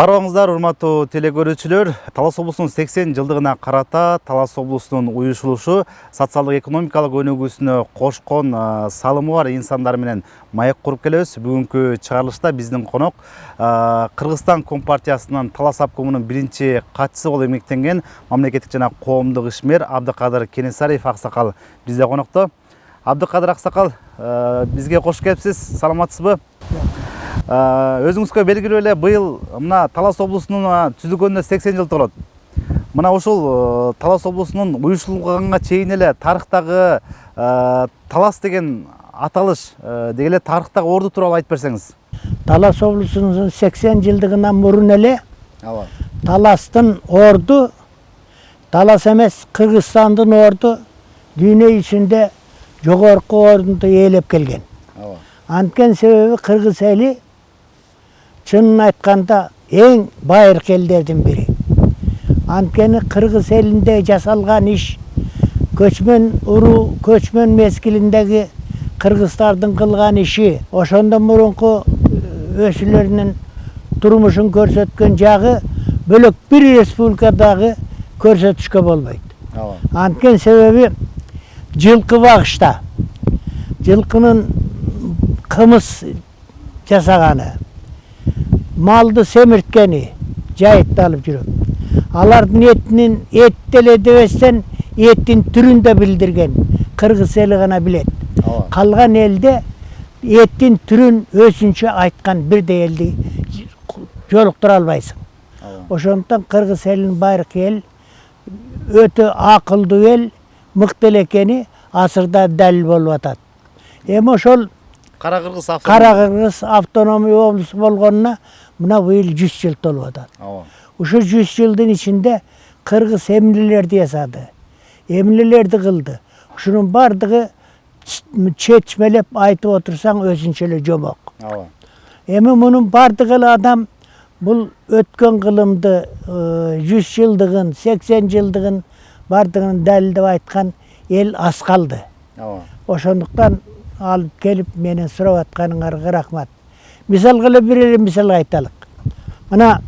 Арыңыздар, урматтуу телекөрүүчүлөр, Талас облусунун 80 жылдыгына карата Талас облусунун уюшулушу социалдык экономикалык өнүгүүсүнө кошкон салымы бар инсандар менен маек куруп келебиз. Бүгүнкү чыгарылышта биздин конок Кыргызстан Компартиясынын Талас обкомунун биринчи катчысы болуп эмгектенген мамлекеттик жана коомдук ишмер Абдыкадыр Кенесариев аксакал бизде конокто. Абдыкадыр аксакал, бизге кош келипсиз. Саламатсызбы? Өзүңүзгө белгилүү эле быйыл мына Талас облусунун түзүлгөнүнө 80 жыл толот. Мына ушул Талас облусунун уюшулганга чейин эле тарыхтагы Талас деген аталыш деги эле тарыхтагы орду тууралуу айтып берсеңиз. Талас облусунун 80 жылдыгынан мурун эле Таластын орду, Талас эмес Кыргызстандын орду дүйнө ичинде жогорку орунду ээлеп келген. Анткен себеби кыргыз эли чынын айтканда эң байыркы элдердин бири. Анткени кыргыз элинде жасалган иш көчмөн уруу, көчмөн мезгилиндеги кыргыздардын кылган иши, ошондон мурунку өсүлөрүнүн турмушун көрсөткөн жагы бөлөк бир республикадагы көрсөтүшкө болбойт. Анткен себеби жылкы багышта жылкынын кымыз жасаганы, малды семирткени жайытты алып жүрөт. Алардын эт деле дебестен эттин түрүн да билдирген кыргыз эли гана билет. Калган элде эттин түрүн өзүнчө айткан бирдей элди жолуктура албайсың. Ошондуктан кыргыз элинин байыркы эл өтө акылдуу эл, мыкты эле экени асырда далил болуп атат. Эми ошол Кара Кыргыз автономия облусу болгонуна мына быйыл 100 жыл толуп атат. Ушул 100 жылдын ичинде кыргыз эмнелерди жасады, эмнелерди кылды. Ушунун бардыгы чечмелеп айтып отурсаң өзүнчө эле жомок. Эми мунун бардыгы эле адам бул өткөн кылымды 100 жылдыгын, 80 жылдыгын бардыгын далилдеп айткан эл аз калды. Ошондуктан алып келип менен сурап атканыңарга рахмат. Мисалга эле бир эле мисал айталык. Мына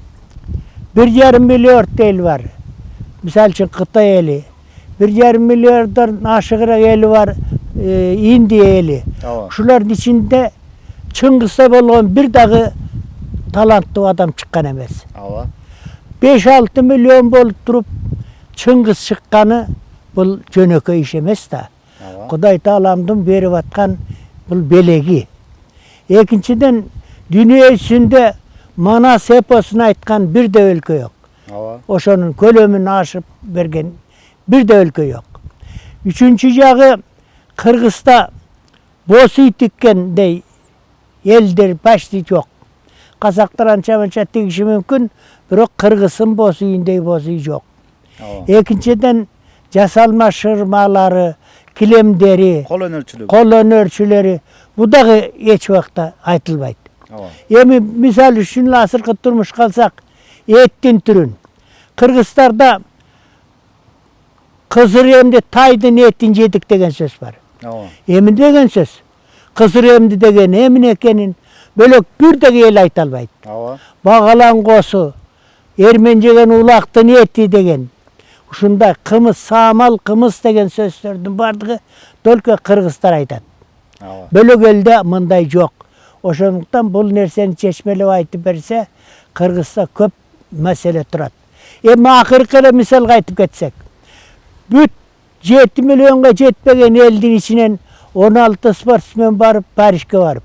1,5 миллиард эл бар. Мисал үчүн Кытай эли, 1,5 миллиарддан ашыгыраак эли бар, Индия эли. Ушулардын ичинде Чыңгызда болгон бир дагы таланттуу адам чыккан эмес. 5-6 миллион болуп туруп Чыңгыз чыкканы бул жөнөкөй иш эмес да. Кудай Тааламдын берип аткан бул белеги. Экинчиден дүйнө жүзүндө Манас эпосун айткан бир да өлкө жок. Ошонун көлөмүн ашып берген бир да өлкө жок. Үчүнчү жагы Кыргызда боз үй тиккендей элдер почти жок. Казактар анча-манча тигиши мүмкүн, бирок кыргыздын боз үйүндөй боз үй жок. Экинчиден жасалма шырмалары, килемдери, кол өнөрчүлөрү бу дагы эч убакта айтылбайт. Эми мисал үчүн азыркы турмушка алсак, эттин түрүн. Кыргыздарда кызыр эмди тайдын этин жедик деген сөз бар. Эми деген сөз? Кызыр эмди деген эмне экенин бөлөк бир дагы эл айта албайт. Багалан косу, эрмен жеген улактын эти деген. Ушундай кымыз, саамал кымыз деген сөздөрдүн бардыгы только кыргыздар айтат. Бөлөк элде мындай жок. Ошондуктан бул нерсени чечмелеп айтып берсе, Кыргызда көп маселе турат. Эми акыркы эле мисалга айтып кетсек, бүт 7 миллионго жетпеген элдин ичинен 16 спортсмен барып Парижге барып,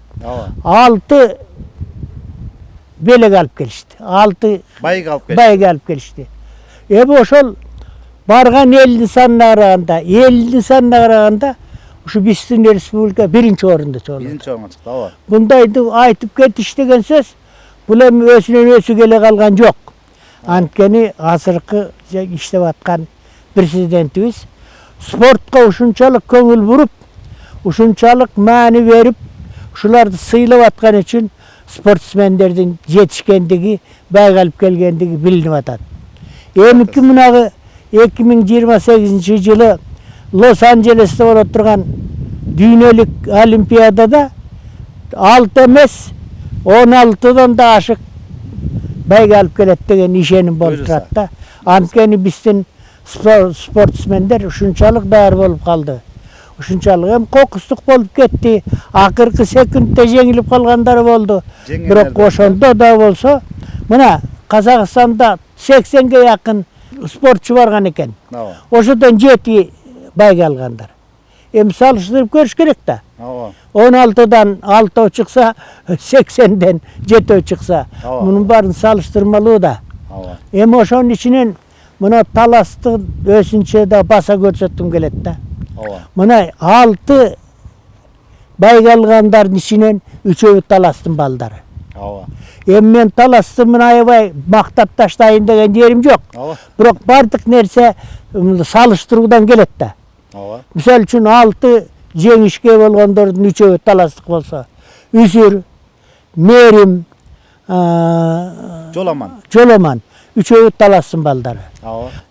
6 белек алып келишти. 6 байык алып келишти. Эми ошол барган элдин санына караганда, ушу биздин республика биринчи орунда чыгат. Биринчи орунга чыкты, Бундайды айтып кетиш деген сөз, бул эми өзүнөн өзү келе калган жок. Анткени азыркы иштеп аткан президентибиз спортко ушунчалык көңүл буруп, ушунчалык маани берип, ушуларды сыйлап аткан үчүн спортсмендердин жетишкендиги, байык алып келгендиги билинип атат. Эмики мунагы 2028 жылы Лос-Анджелесте болуп турган дүйнөлүк олимпиадада 6 эмес 16дан да ашык байга алып келет деген ишеним болуп Буюрса. турат да. Анткени биздин спортсмендер ушунчалык даяр болуп калды. Ушунчалык эми кокустук болуп кетти. Акыркы секундда жеңилип калгандар болду. Бирок ошондо да болсо мына Казакстанда 80ге жакын спортчу барган экен. Ошодон 7 байга алгандар. Эми салыштырып көрүш керек да. 16дан 6 чыкса, 80ден 7 чыкса, мунун баарын салыштырмалуу да. Эми ошонун ичинен мына таластын өзүнчө да баса көрсөткүм келет да. Мына 6 байга алгандардын ичинен 3-өө таластын балдары. Эми мен таласты мына аябай мактап таштайын деген жерим жок. Бирок бардык нерсе салыштыруудан келет да. Мисалы үчүн 6 жеңишке болгондордун 3-өө таластык болсо, Үзүр, Мерим, Жоломан 3-өө таластын балдары.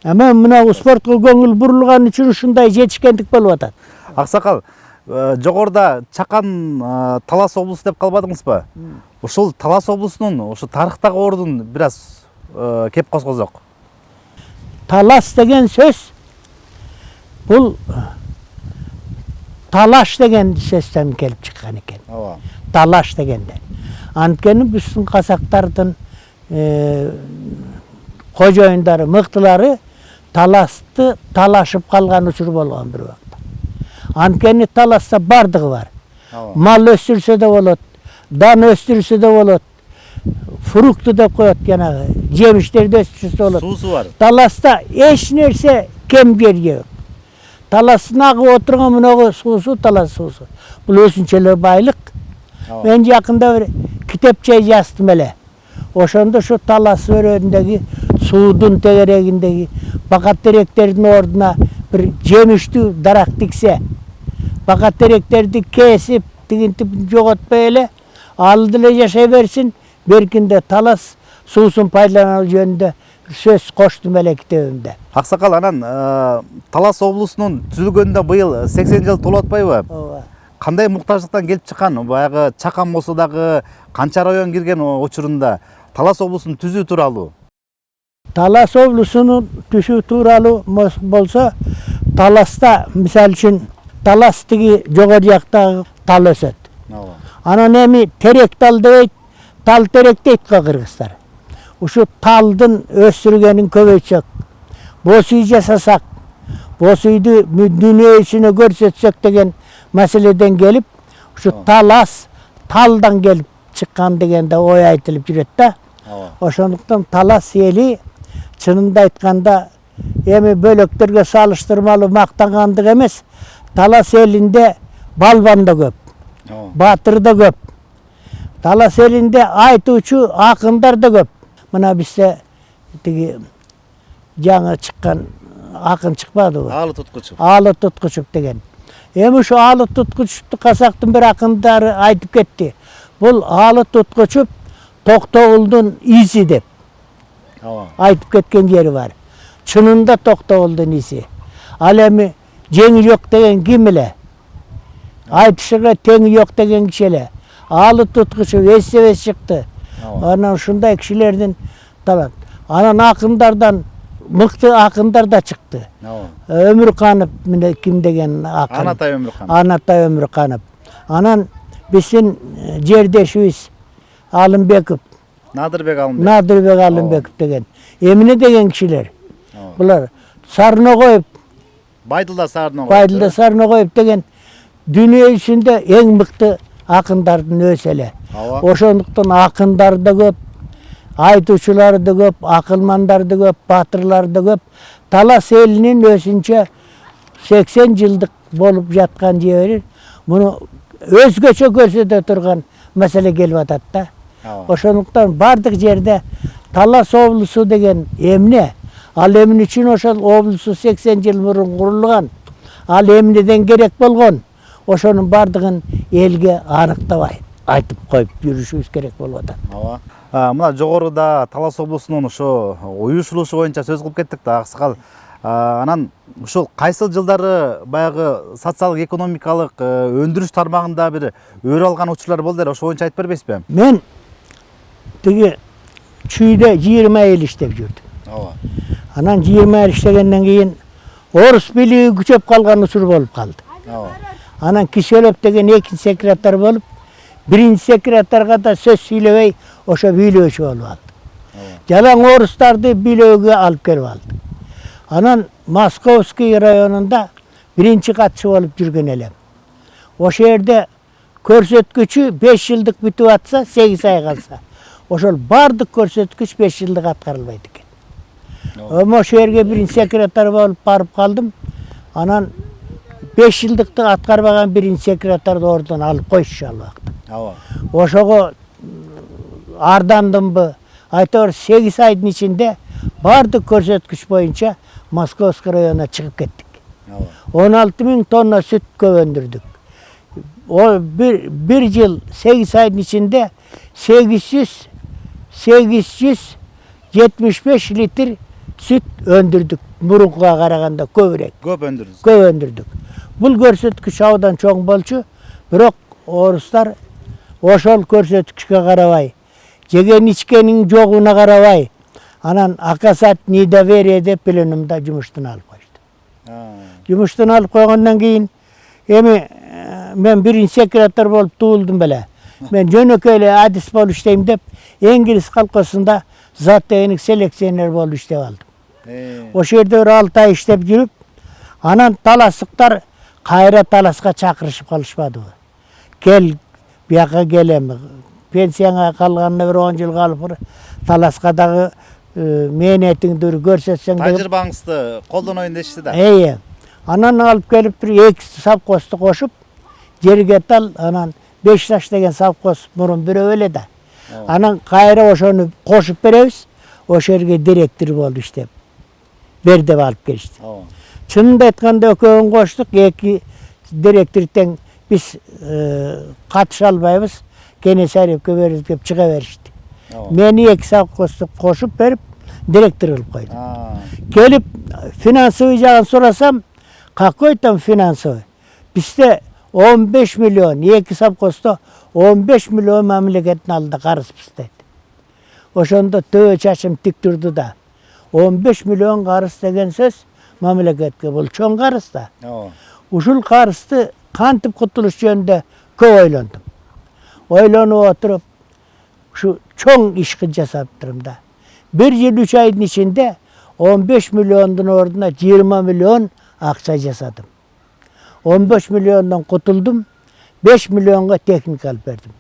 Эми мына спортко көңүл бурулган үчүн ушундай жетишкендик болуп атат. Аксакал, жогоруда Чакан Талас облусу деп калбадыңызбы? Ушул Талас облусунун ушу тарыхтагы ордун бир аз кеп козгозок. Талас деген сөз бул талаш деген сөздөн келип чыккан экен. Талаш дегенде. Анткени биздин казактардын кожоюндары, мыктылары таласты талашып калган учур болгон бир убакта. Анткени таласта бардыгы бар. Мал өстүрсө да болот, дан өстүрсө да болот, фрукту деп коет, жанагы жемиштерди өстүрсө болот. Суусу бар. Таласта эч нерсе кем жерге жок. Таластын агып отурган мынагы суусу талас суусу. Бул өзүнчө эле байлык. Мен жакында бир китепче жаздым эле. Ошондо ошо талас өрөөндөгү суудун тегерегиндеги бакат теректердин ордуна бир жемиштүү дарак тиксе, бакат теректерди кесип, тигинтип жоготпой эле, ал деле жашай берсин, беркинде талас суусун пайдалануу жөнүндө сөз коштум эле китебимде. Аксакал, анан Талас облусунун түзүлгөнүнө быйыл 80 жыл толуп атпайбы? Ооба. Кандай муктаждыктан келип чыккан? Баягы Чакан болсо дагы канча район кирген учурунда Талас облусун түзүү тууралуу? Талас облусунун түзүү тууралуу болсо, Таласта мисалы үчүн Талас тиги жогору жактагы тал өсөт. Анан эми терек тал дебейт, тал терек дейт го кыргыздар. Ушу талдын өстүргөнүн көбөйтсөк, боз үй жасасак, боз үйдү дүйнөсүнө көрсөтсөк деген маселеден келип, ушу Талас талдан келип чыккан деген да ой айтылып жүрөт да. Ошондуктан Талас эли чынында айтканда эми бөлөктөргө салыштырмалуу мактангандык эмес, Талас элинде балбан да көп, баатыр да көп. Талас элинде айтуучу акындар да көп. Мына бизде тиги жаңы чыккан акын чыкпадыбы? Алы Туткучев. Алы Туткучев деген. Эми ушу Алы Туткучевду казактын бир акындары айтып кетти. Бул Алы Туткучев Токтогулдун изи деп айтып кеткен жери бар. Чынында Токтогулдун изи. Ал эми жеңи жок деген ким эле? Айтышыга теңи жок деген киши эле. Алы Туткучев эстебес чыкты. Анан ушундай кишилердин талант. Анан акындардан мыкты акындар да чыкты. Өмүрканов мына ким деген акын? Анатай Өмүрканов. Анатай Өмүрканов. Анан биздин жердешибиз Алымбеков. Надырбек Алымбеков. Надырбек Алымбеков деген. Эмне деген кишилер? Булар Сарногоев. Байдылда Сарногоев деген дүйнө жүзүндө эң мыкты акындардын өзү эле. Ошондуктан акындар да көп, айтуучулар да көп, акылмандар да көп, баатырлар да көп. Талас элинин өзүнчө 80 жылдык болуп жаткан жери муну өзгөчө көрсөтө турган маселе келип атат да. Ошондуктан бардык жерде Талас облусу деген эмне? Ал эмне үчүн ошол облусу 80 жыл мурун курулган? Ал эмнеден керек болгон? Ошонун бардыгын элге аныктабай айтып коюп жүрүшүбүз керек болуп атат. Мына жогоруда Талас облусунун ошо уюшулушу боюнча сөз кылып кеттик да, Аксакал. Анан ушул кайсыл жылдары баягы социалдык экономикалык өндүрүш тармагында бир өр алган учурлар болду эле, ошо боюнча айтып бербейсизби? Мен тиги çүйde 20 yıl işlep жүрдüm. Ооба. Anan 20 yıl işlegenden keyin orus biligi küçöp kalgan usur bolup kaldı. Ооба. Anan Kişölöp degen ekinci sekreter bolup, birinci sekreterga da söz süylebey oşo biylөөчү bolup aldı. Jalan orustardı biylöөгө alıp kelip aldı. Anan Moskovskiy rayonunda birinci katçı bolup жүрgөн elem. Oşo yerde көрсөткүчү 5 yıldık бүтüp atsa 8 ay kalsa. Oşol bardık көрсөткүч 5 yıldık atkarılbaydı eken. Ama oşo yerge birinci sekreter bolup barıp kaldım. Anan 5 yıldıkta atkarbagan birinci sekreterdi oradan alıp koyuşu al vakti. Ооба. Oşogo ardandım bu. Aytör 8 ayın içinde bardık көрсөткүч boyunca Moskovskiy rayonuna çıkıp kettik. Ооба. 16.000 tonna süt kövöndürdük. O bir yıl 8 ayın içinde 875 litre süt öndürdük. Murunkuga karaganda kövrek. Көп өндүрдүңүз. Köp öndürdük. Bul көрсөткүч аудан çoğun bolçu. Bирок oruslar oşol көрсөткүчкө карабай, жеген içkenin жоğuna карабай, anan akasat недоверие деп plenumda жумуштан алып koydu. Жумуштан алып koygandan keyin men birinci sekreter bolup tuğuldum bele. Men jönököyle adis bolup işleyim dep İngiliz kalkosunda zat teknik seleksiyoner bolup işlep aldım. Oşo yerde bir 6 ay işlep жүрүp, anan talasıklar kayra talaska çakırışıp kalışmadı. Gel, biyaka gelem. Pensiyana kalganına bir 10 yıl kalıp talaskadagı mehnetingdir görsetsen de. Tajribаңызды колдоноюн дешти да. Anan alıp gelip bir 2 savkostu koşup jerge tal anan 5 taş degen savkos murun biri öyle de. Anan kayra oşonu koşup beremiz. Oşo yerge direktör boldu iştep. Berde alıp gelişti. Çınında aytkanda ököğün koştuk. Eki direktörden biz katış albayız. Gene sarıp veririz dep çıka verişti. Meni 2 savkostu koşup berip direktör olup koydu. Gelip finansıvı jağın sorasam какой там финансовый? Bizde 15 milyon, 2 savkosta 15 milyon memleketin aldı karıs bizde. Oşonda tığ çaşım tik durdu da. 15 milyon karıs degen söz memleketke bol çoğun karıs da. Uşul karısты kantıp kutuluş yönünde köp oylandım. Oylanıp oturup şu çoğun işki jasaptırım da. 1 yıl 3 ayın içinde 15 milyonun orduna 20 milyon akça jasadım. 15 milyondan kutuldum. 5 milyonga teknik alıp verdim.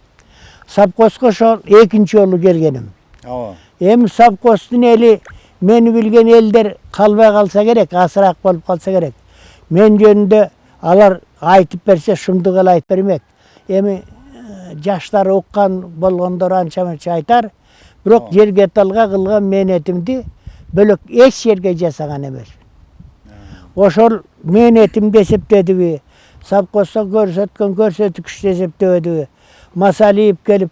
Savkoska şol ekinci yolu gelgenim. Hem savkostun eli meni bilgen elder kalbay kalsa gerek, asırak bolup kalsa gerek. Men jönünde alar aytıp berse şumduk el aytıp bermek. Emi jaşlar okkan bolgondor ança aytar. Bирок жерге талга кылган мехнетимди бөлөк эч жерге жасаган эмес. Ошол мехнетимди эсептедиби, savkosta көрсөткөн көрсөткүчтү эсептебедиби. Масалиев келип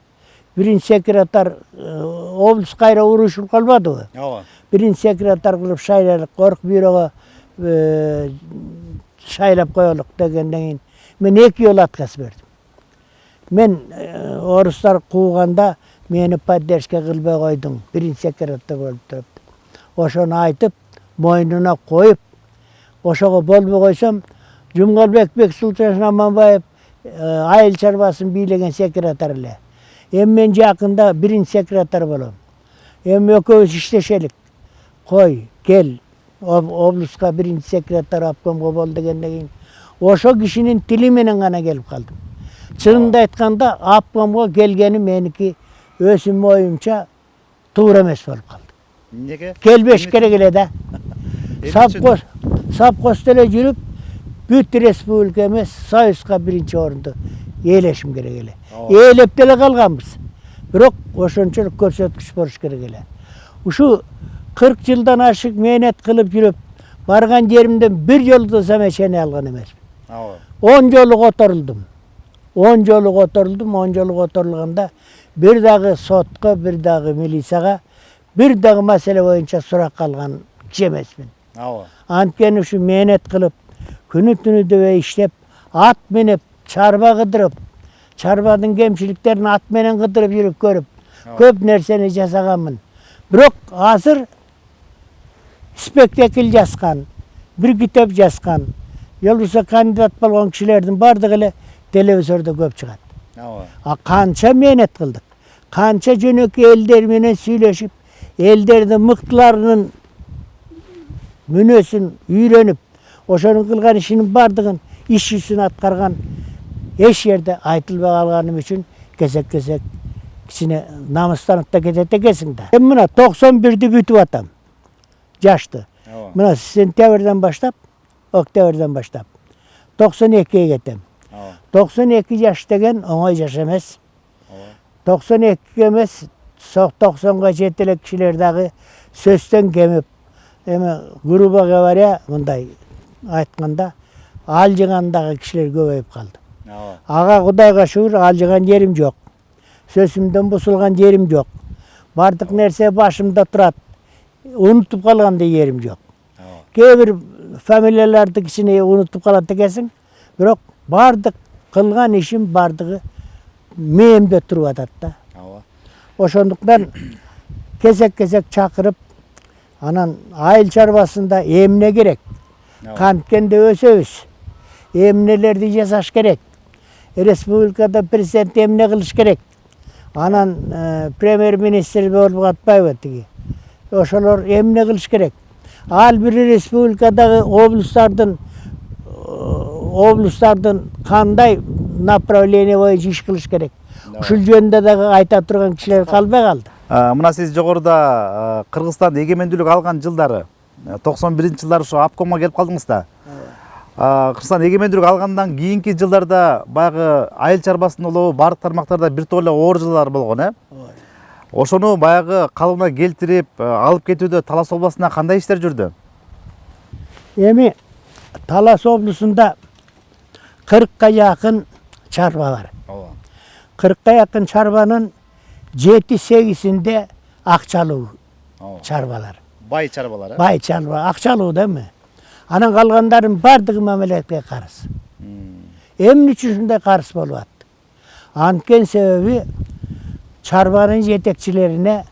birinci sekreter облус кайра урушуп калбадыбы? Birinci sekreter кылып шайлап корк бюрого шайлап коелук дегенден кийин мен 2 жолу отказ бердим. Men oruslar кууганда meni поддержка кылбай койдуң. Birinci sekreter болуп турупtu. Oşonu aytıp moynuna koyup oşogo bolbay koysam Cumgalbek Beksultan Amanbayev ayıl çarbaсын biylegen sekreter ele. Men jakında birinci sekreter bolam. Ököbüz işleşelik. Koy, gel. Obluska birinci sekreter apkomgo bol degenden keyin oşo kişinin tili menen gana gelip kaldım. Çınında aytkanda apkomgo gelgeni meniki özüm oyunca tuğra emes bolup kaldı. Nege? Gelbeş kere gele de. Savkosta ele жүрүp бүт республика эмес Союзга birinci орунду ээлешим керек эле. Ээлеп деле калганбыз. Бирок ошончолук көрсөткүч болуш керек эле. Ушу 40 жылдан ашык мехнет кылып жүрүп барган жеримден 1 жолу да замечание алган эмесмин. 10 жолу которулдум. 10 жолу которулдум. 10 жолу которулганда bir dagы sotko, bir dagы милицияга, bir dagы маселе боюнча сурак алган киши эмесмин. Анткени ушу мехнет кылып, күнү түнү дебей иштеп, ат менеп, чарба кыдырып, чарбадын кемчиликтерин ат менен кыдырып жүрүп көрүп, көп нерсени жасаганмын. Бирок азыр спектакль жазган, бир китеп жазган, болбосо кандидат болгон кишилердин бардыгы эле телевизордо көп чыгат. А канча мээнет кылдык, канча жөнөкөй элдер менен сүйлөшүп, элдердин мыктыларынын мүнөсүн үйрөнүп, ошонун кылган ишинин бардыгын иш жүзүн аткарган эч жерде айтылбай калганым үчүн кесек-кесек кичине намыстанып да кетет экенсиң да. Мен мына 91-ди бүтүп атам. Жашты. Мына сентябрдан баштап, октябрдан баштап 92-ге кетем. 92 жаш деген оңой жаш эмес. 92 эмес, 90-га жете элек кишилер дагы сөздөн кемип, эми грубо говоря, мындай айтканда, алжыгандагы кишилер көбөйүп калды. Ага Кудайга шүгүр, алжыган жерим жок. Сөзүмдөн бусулган жерим жок. Бардык нерсе башымда турат. Унутуп калгандай жерим жок. Кээ бир фамилияларды кичине унутуп калат экенсиң, бирок бардык кылган ишим бардыгы мээмде туруп атат да. Ошондуктан кесек-кесек чакырып, анан айыл чарбасында эмне керек? Канткенде өсөбүз. Эмнелерди жасаш керек? Республикада президент эмне кылыш керек? Анан премьер-министр болуп атпайбы тиги. Ошолор эмне кылыш керек? Ал бир республикадагы облустардын кандай направление боюнча иш кылыш керек? Ушул жөнүндө дагы айта турган кишилер калбай калды. Мына сиз жогоруда Кыргызстан эгемендүүлүк алган жылдары 91-жылдары ушу обкомго келип калдыңыз да. Кыргызстан эгемендүүлүк алгандан кийинки жылдарда баягы айыл чарбасынын улуу бардык тармактарда бир топ эле оор жылдар болгон, Ошону баягы калыбына келтирип, алып кетүүдө Талас областында кандай иштер жүрдү? Эми Талас облусунда 40-ка жакын чарба бар. 40-ка жакын чарбанын 7-8-inde акчалуу чарбалар. Бай чарбалар, Бай чарба, акчалуу да эми. Анан калгандарын бардыгы мамлекетке карыз. Эмне үчүн ушундай карыз болуп атты? Анткени себеби чарбанын жетекчилерине,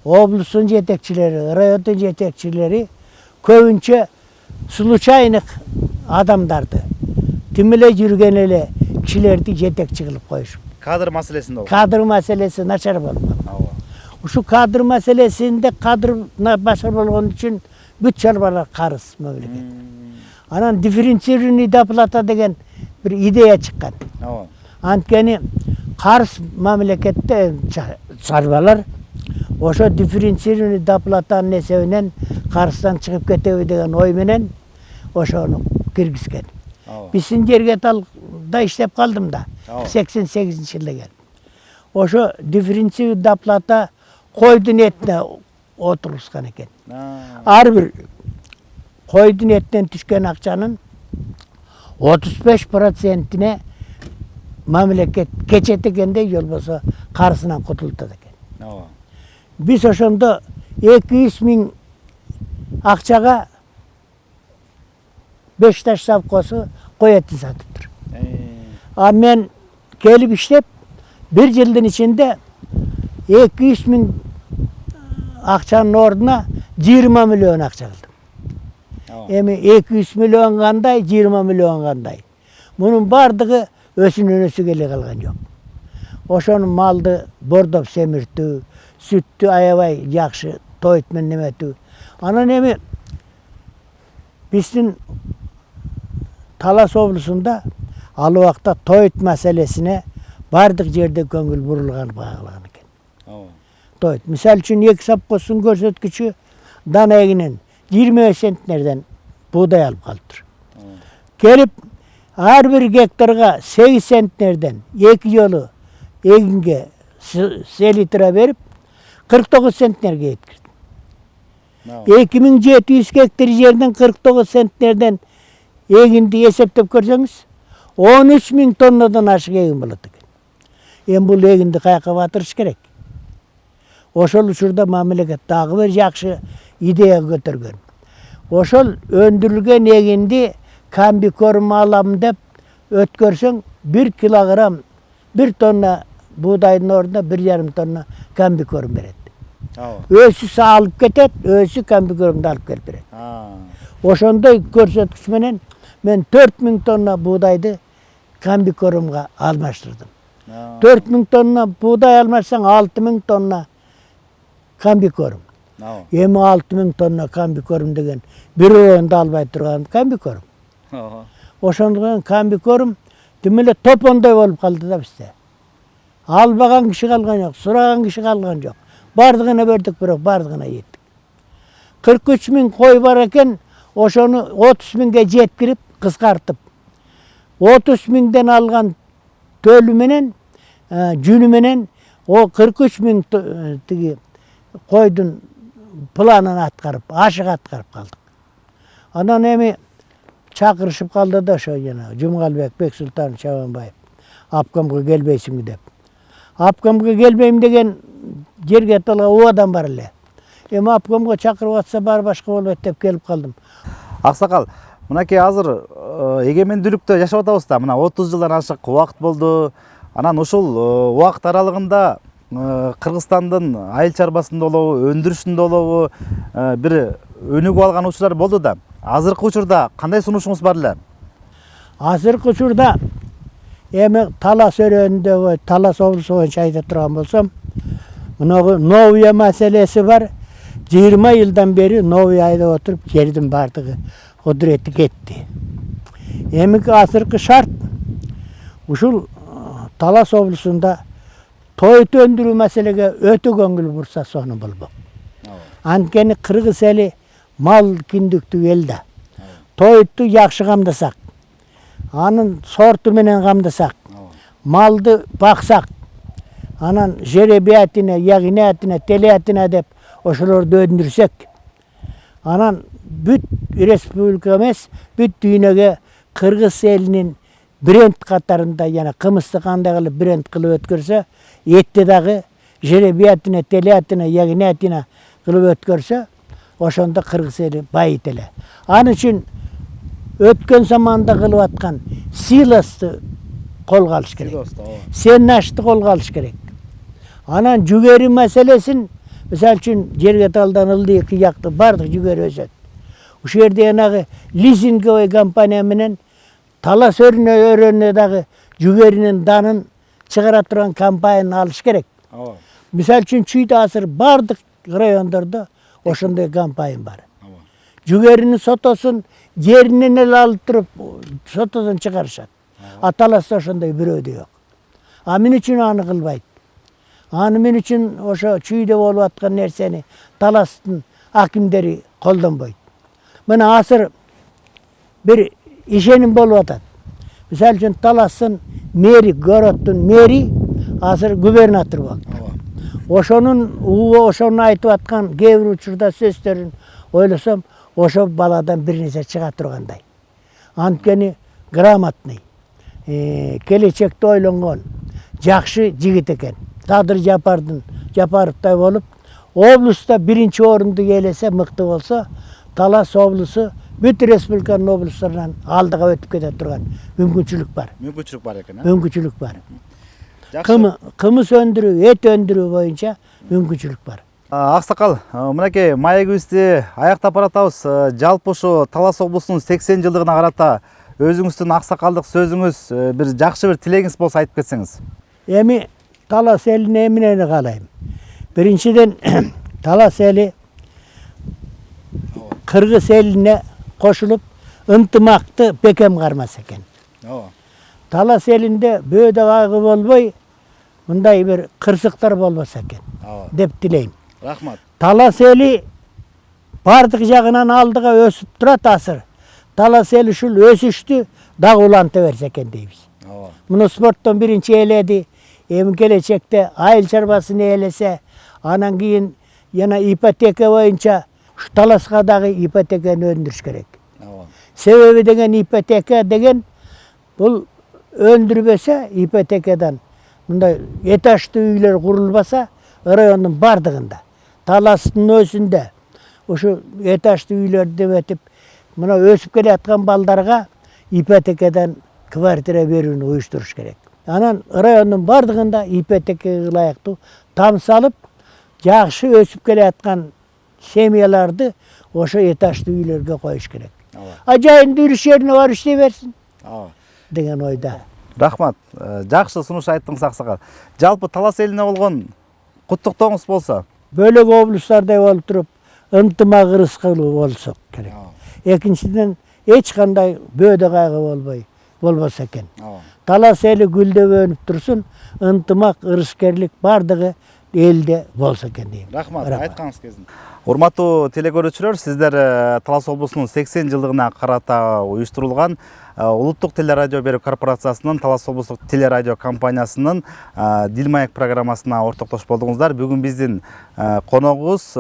облустун жетекчилери, райондун жетекчилери көбүнчө случайных адамдарды, тим эле жүргөн эле кишилерди жетекчи кылып коюшуп. Кадр маселесинде болду. Кадр маселеси начар болуп калды. Ушу кадр маселесинде кадр начар болгон үчүн бүт чарбалар карыз мамлекет. Анан дифференцированный доплата деген бир идея чыккан. Анткени карыз мамлекетте чарбалар ошо дифференцированный доплатанын эсебинен карыздан чыгып кетеби деген ой менен ошону киргизген. Биздин жерге талда иштеп калдым да. 88-жылда келип. Ошо дифференцированный доплата койдун этине отургузган экен. Ар бир койдун этинен түшкөн акчанын 35%-ине мамлекет кечет экендей, болбосо карызынан кутултат экен. Биз ошондо 200 000 акчага 5 таш совхозу кой этин сатыптыр. А мен келип иштеп, бир жылдын ичинде 200 000 акчанын ордуна 20 миллион акча кылдым. Эми 200 миллион кандай, 20 миллион кандай. Мунун бардыгы өсүнөнөсү келе калган жок. Ошону малды бордоп семиртүү, сүттү аябай жакшы тойт менен неметүү. Анан эми биздин Талас облусунда ал убакта тойт маселесине бардык жерде көңүл бурулган багылган экен. Тойт. Мисалы үчүн 2 совхоздун көрсөткүчү дана эгинен 20 центнерден буудай алып калыптыр. Келип ар бир гектарга 8 центнерден 2 жолу эгинге селитра берип 49 центнерге жеткирди. 2700 гектар жерден 49 центнерден эгинди эсептеп көрсөңүз 13 000 тоннадан ашык эгин болот экен. Эми бул эгинди каяка батырыш керек? Ошол учурда мамлекет дагы бир жакшы идея көтөргөн. Ошол өндүрүлгөн эгинди комбикорм алам деп өткөрсөң 1 килограмм 1 тонна буудайдын ордуна 1,5 тонна комбикорм берет. Өзü alып кетет, өзü kombikorumду alып келип берет. Ошондой көрсөткүч менен мен 4000 тонна buğdaydı kombikorumга алмаштырдым. 4000 тонна buğday алмашсаң 6000 тонна kombikorум. Эми 6000 тонна kombikorум деген бирөөнү да албай турган kombikorум. Ошондуктан kombikorум тим эле топондой болуп калды да бизде. Албаган киши калган жок, сураган киши калган жок. Бардыгына бердик, бирок бардыгына жеттик. 43 000 кой бар экен, ошону 30 000ге жеткирип, кыскартып. 30 000ден алган төлү менен, жүнү менен о 43 000 тиги койдун планын аткарып, ашык аткарып калдык. Анан эми чакырышып калды да ошо жана Жумгалбек Бексултан Чабанбаев обкомго келбейсиңби деп. Обкомго келбейм деген жерге талга убадан бар эле. Эми обкомго чакырып атса баары башка болбойт деп келип калдым. Аксакал, мынакей азыр эгемендүүлүктө жашап атабыз да, мына 30 жылдан ашык убакыт болду. Анан ушул убакыт аралыгында Кыргызстандын айыл чарбасында болобу, өндүрүшүндө болобу бир өнүгүп алган учурлар болду да. Азыркы учурда кандай сунушуңуз бар эле? Азыркы учурда эми Талас өрөөнүндөгү Талас облусу боюнча айта турган болсом, мынагы новия маселеси бар. 20 жылдан бери новия айдап отуруп, жердин бардыгы кудурети кетти. Эмики азыркы шарт ушул Талас облусунда тоют өндүрүү маселеге өтө көңүл бурса сону болбок. Анткени кыргыз эли мал киндиктүү эл да. Тоютту жакшы камдасак, анын сорту менен камдасак, малды баксак, анан жеребиятине, ягинятине, телятине деп ошолорду өндүрсөк, анан бүт республика эмес, бүт дүйнөгө кыргыз элинин бренд катарында жана кымызды кандай кылып бренд кылып өткөрсө, этти дагы жеребиятине, телятине, ягинятине кылып өткөрсө, ошондо кыргыз эли байыйт эле. Ал үчүн өткөн заманда кылып аткан силосты колго алыш керек. Сеннашты колго алыш керек. Анан жүгөрү маселесин, мисалы үчүн жерге талдан ылды эки жакты бардык жүгөрү өсөт. Ушул жерде жанагы лизинговый компания менен Талас өрөөнүнө дагы жүгөрүнүн данын чыгара турган компанияны алыш керек. Мисалы үчүн Чүйдө азыр бардык райондордо ошондой компания бар. Жүгөрүнүн сотосун жеринен эле алып туруп сотодон чыгарышат. А Таласта ошондой бирөө да жок. А мен үчүн аны кылбайт. Аны мен үчүн ошо Чүйдө болуп аткан нерсени Таластын акимдери колдонбойт. Мына азыр бир ишеним болуп атат. Мисалы үчүн Таластын мэри, городдун мэри азыр губернатор болду. Ошону айтып аткан кээ бир учурда сөздөрүн ойлосом, ошо баладан бир нерсе чыга тургандай. Анткени грамотный, келечекти ойлонгон, жакшы жигит экен. Садыр Жапаровдай болуп, облуста биринчи орунду ээлесе, мыкты болсо, Талас облусу бүт республиканын облустарынан алдыга өтүп кете турган мүмкүнчүлүк бар. Мүмкүнчүлүк бар экен, Мүмкүнчүлүк бар. Кымыз өндүрүү, эт өндүрүү боюнча мүмкүнчүлүк бар. Аксакал, мынакей маегибизди аяктап баратабыз. Жалпы ушу Талас облусунун 80 жылдыгына карата өзүңүздүн аксакалдык сөзүңүз, бир жакшы бир тилегиңиз болсо айтып кетсеңиз. Эми Талас элине эмнени каалайм? Биринчиден Талас эли кыргыз элине кошулуп ынтымакты бекем кармаса экен. Талас элинде бөөдө кайгы болбой, мындай бир кырсыктар болбосо экен деп тилейм. Рахмат. Талас эли бардык жагынан алдыга өсүп турат азыр. Талас эли ушул өсүштү дагы уланта берсе экен дейбиз. Муну спорттон биринчи ээледи, эми келечекте айыл чарбасын ээлесе, анан кийин жана ипотека боюнча ушу Таласка дагы ипотеканы өндүрүш керек. Себеби деген ипотека деген бул өндүрбөсө ипотекадан мындай этаждуу үйлөр курулбаса, райондун бардыгында, Таластын өзүндө ушу этаждуу үйлөрдү деп этип, мына өсүп келаткан балдарга ипотекадан квартира берүүнү уюштуруш керек. Анан райондун бардыгында ипотекага ылайыктуу там салып, жакшы өсүп келаткан семьяларды ошо этажды үйлөргө коюш керек. Жайында үрүш жерине барып иштей берсин деген ойда. Рахмат. Жакшы сунуш айттыңыз аксакал. Жалпы Талас элине болгон куттуктооңуз болсо? Бөлөк облустардай болуп туруп, ынтымак ырыскылуу болсок керек. Экинчиден эч кандай бөөдө кайгы болбосо экен. Талас эли гүлдөп өнүп турсун, ынтымак, ырышкерлик бардыгы элде болсо экен дейм. Рахмат, айтканыңыз келсин. Урматтуу телекөрүүчүлөр, сиздер Талас облусунун 80 жылдыгына карата уюштурулган Улуттук телерадио берүү корпорациясынын Талас облустук телерадио компаниясынын Дилмаек программасына ортоктош болдуңуздар. Бүгүн биздин коногубуз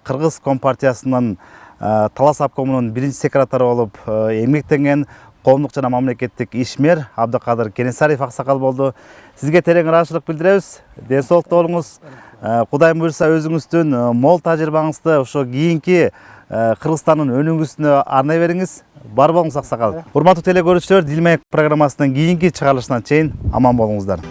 Кыргыз Компартиясынын Талас обкомунун биринчи секретары болуп эмгектенген коомдук жана мамлекеттик ишмер Абдыкадыр Кенесариев аксакал болду. Сизге терең ыраазычылык билдиребиз. Ден соолукта болуңуз. Кудайым буйрса өзүңүздүн мол тажрыйбаңызды ошо кийинки Кыргызстандын өнүгүүсүнө арнай бериңиз. Бар болуңуз аксакал. Урматтуу телекөрүүчүлөр, Дилмаек программасынын кийинки чыгарылышына чейин аман болуңуздар.